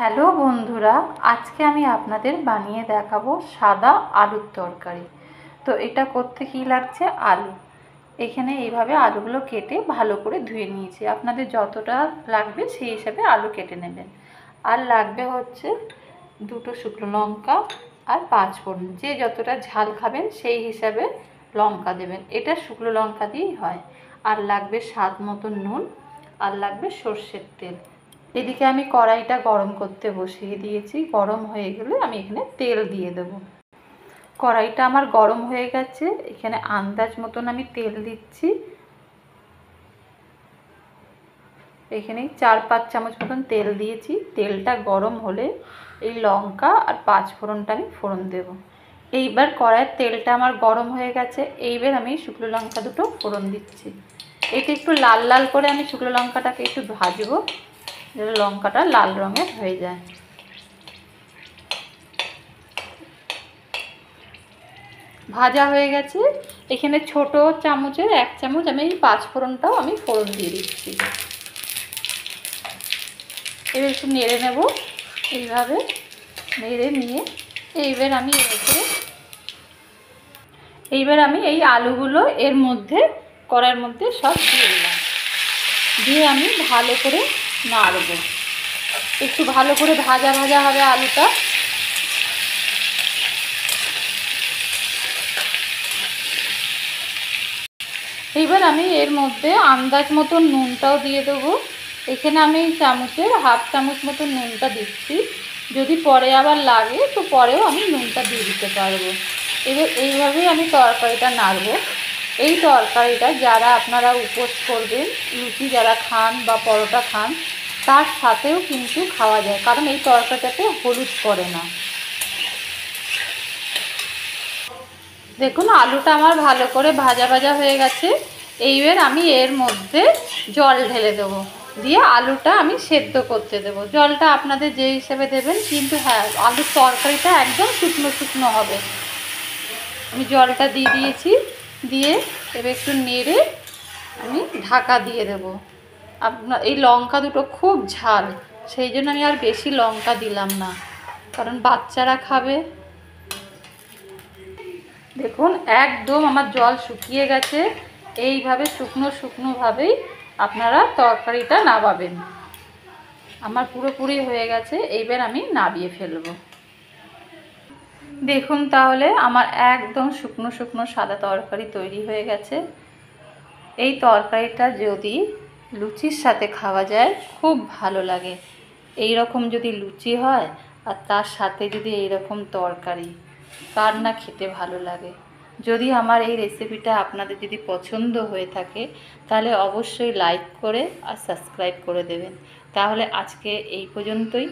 Hello বন্ধুরা, আজকে আমি আপনাদের বানিয়ে দেখাবো সাদা আলুর তরকারি। তো এটা করতে কি লাগছে, আলু। এখানে এইভাবে আলুগুলো কেটে ভালো করে ধুয়ে নিয়েছি। আপনাদের যতটা লাগবে সেই হিসাবে আলু কেটে নেবেন। আর লাগবে হচ্ছে দুটো শুকনো লঙ্কা আর 5 ফোড়ন। যে যতটা ঝাল খাবেন সেই হিসাবে লঙ্কা দেবেন, এটা শুকনো লঙ্কা দিয়েই হয়। আর লাগবে স্বাদ মতো নুন, আর লাগবে সর্ষের তেল। এদিকে আমি কড়াইটা গরম করতে বসিয়ে দিয়েছি। গরম হয়ে গেলে আমি এখানে তেল দিয়ে দেব। কড়াইটা আমার গরম হয়ে গেছে, এখানে আন্দাজ মতন আমি তেল দিচ্ছি। এখানে 4-5 চামচ মতন তেল দিয়েছি। তেলটা গরম হলে এই লঙ্কা আর 5 ফোড়নটা আমি ফোড়ন দেব। এইবার কড়াইয়ের তেলটা আমার গরম হয়ে গেছে, এইবার আমি শুকনো লঙ্কা দুটো ফোড়ন দিচ্ছি। এটা একটু লাল লাল করে আমি শুকনো লঙ্কাটাকে একটু ভাজবো, যাতে লঙ্কাটা লাল রঙের হয়ে যায়। ভাজা হয়ে গেছে। এখানে ছোট চামচের 1 চামচ আমি এই 5 ফোড়নটাও আমি ফোড়ন দিয়ে দিচ্ছি। এবার একটু নেড়ে নেব, এইভাবে নেড়ে নিয়ে এইবার আমি এই আলুগুলো এর মধ্যে কড়াইয়ের মধ্যে সব দিয়ে দিলাম। দিয়ে আমি ভালো করে নাড়ব। একটু ভালো করে ভাজা ভাজা হবে আলুটা। এইবার আমি এর মধ্যে আন্দাজ মতন নুনটাও দিয়ে দেবো। এখানে আমি চামচের 1/2 চামচ মতো নুনটা দিচ্ছি। যদি পরে আবার লাগে তো পরেও আমি নুনটা দিয়ে দিতে পারবো। এবার এইভাবেই আমি তরকারিটা নাড়ব। এই তরকারিটা যারা আপনারা উপোস করবেন, লুচি যারা খান বা পরোটা খান, তার সাথেও কিন্তু খাওয়া যায়, কারণ এই তরকারিটাতে হলুদ পড়ে না। দেখুন আলুটা আমার ভালো করে ভাজা ভাজা হয়ে গেছে। এইবার আমি এর মধ্যে জল ঢেলে দেবো, দিয়ে আলুটা আমি সেদ্ধ করতে দেবো। জলটা আপনাদের যে হিসেবে দেবেন, কিন্তু হ্যাঁ, আলুর তরকারিটা একদম শুকনো শুকনো হবে। আমি জলটা দিয়ে দিয়েছি, দিয়ে এবার একটু নেড়ে আমি ঢাকা দিয়ে দেবো। আপনার এই লঙ্কা দুটো খুব ঝাল, সেই জন্য আমি আর বেশি লঙ্কা দিলাম না, কারণ বাচ্চারা খাবে। দেখুন একদম আমার জল শুকিয়ে গেছে। এইভাবে শুকনো শুকনোভাবেই আপনারা তরকারিটা নামাবেন। আমার পুরোপুরি হয়ে গেছে, এইবার আমি নামিয়ে ফেলবো। দেখুন তাহলে আমার একদম শুকনো শুকনো সাদা তরকারি তৈরি হয়ে গেছে। এই তরকারিটা যদি লুচির সাথে খাওয়া যায় খুব ভালো লাগে। এই রকম যদি লুচি হয় আর তার সাথে যদি এই রকম তরকারি, কার না খেতে ভালো লাগে। যদি আমার এই রেসিপিটা আপনাদের যদি পছন্দ হয়ে থাকে, তাহলে অবশ্যই লাইক করে আর সাবস্ক্রাইব করে দেবেন। তাহলে আজকে এই পর্যন্তই।